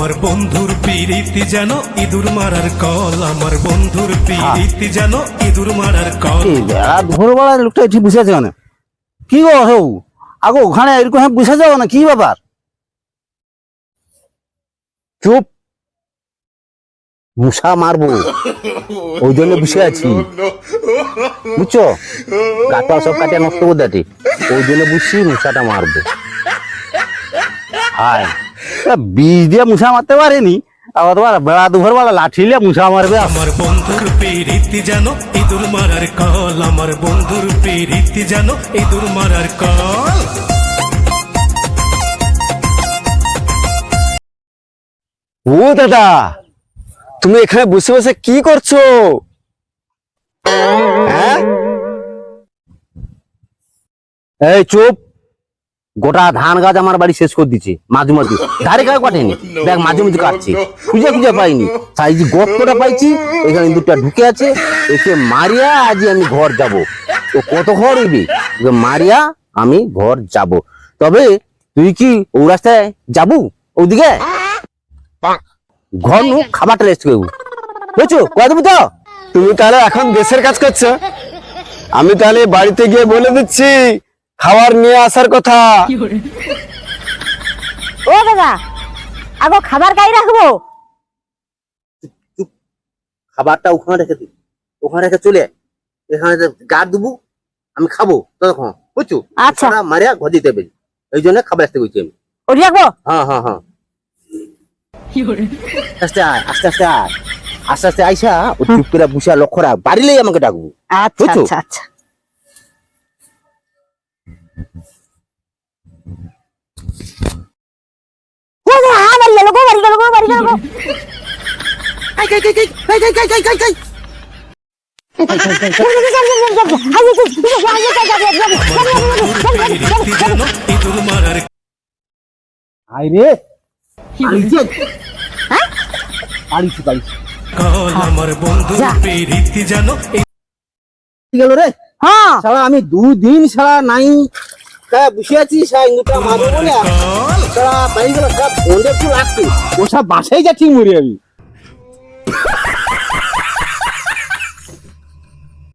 আমার বন্ধুর পিরিতি যেন ইঁদুর মারার কল, আমার বন্ধুর পিরিতি যেন ইঁদুর মারার কল। ভোরবেলা লোকটা এটি বুঝে আছে না কি গো হৌ আগো ওখানে এরকম বুঝে যাও না কি ব্যাপার? চুপ, মশা মারবো ওই জন্য বসে আছি বুঝছো, গাছটা সব কাটিয়ে নষ্ট করে দেয় ওই জন্য বুঝছি মশাটা মারবো। হায় বীজ দিয়ে মশা মারতে পারেনি, আবার তোমার বেড়া দুপুর বেলা লাঠিলে মশা মারবে। আমার বন্ধুর পিরিতি যেন ইঁদুর মারার কল, আমার বন্ধুর পিরিতি যেন ইঁদুর মারার কল। ও দাদা, তুমি এখানে বসে বসে কি করছো? হ্যাঁ, এই চুপ, গোটা ধান গাছ আমার বাড়ি শেষ করে দিচ্ছে মাঝে মাঝে, ধারে গায়ে কাটেনি দেখ মাঝে মাঝে কাটছে, খুঁজে খুঁজে পাইনি, তাই যে গর্তটা পাইছি এখানে দুটা ঢুকে আছে, একে মারিয়া আজ আমি ঘর যাব। তো কত ঘর হইবে মারিয়া আমি ঘর যাব। তবে তুই কি ও রাস্তায় যাবো ওদিকে ঘর নু খাবারটা রেস্ট করবো বুঝছো, কয়ে দেবো তো। তুমি তাহলে এখন দেশের কাজ করছো, আমি তাহলে বাড়িতে গিয়ে বলে দিচ্ছি খাবার নিয়ে আসার কথা। ও দাদা, আগো খাবার গাই রাখবো। খাবারটা ওখানে রেখে দিই, ওখানে রেখে চলে এখানে গা দেবো আমি খাবো ততক্ষণ বুঝছো। আচ্ছা, মারিয়া ঘর দিতে পারি এই জন্য খাবার আসতে বলছি আমি। ওটি রাখবো। হ্যাঁ হ্যাঁ হ্যাঁ, আস্তে আয় আস্তে আস্তে আয়, আস্তে আস্তে আইসা ও চুপ করে বসে লক্ষ্য রাখ, বাড়িলেই আমাকে ডাকবো। আচ্ছা বুঝছো? আচ্ছা আচ্ছা। ও দাদা, বাড়ি গেল গো, বাড়ি গেল গো, বাড়ি গেল গো। পিরিতি যেন ইঁদুর মারার আই রে আইছে, হ্যাঁ আইছে আইছে কল, আমার বন্ধুর পিরিতি যেন গেল রে। হ্যাঁ, সারা আমি দুদিন সারা নাই বসে আছি, সারা ইন্দুটা মারবো বলে কল। সারা পাই গেল, সব ফোনে একটু লাগছে ও সব বাসায় যাচ্ছি মরি আমি।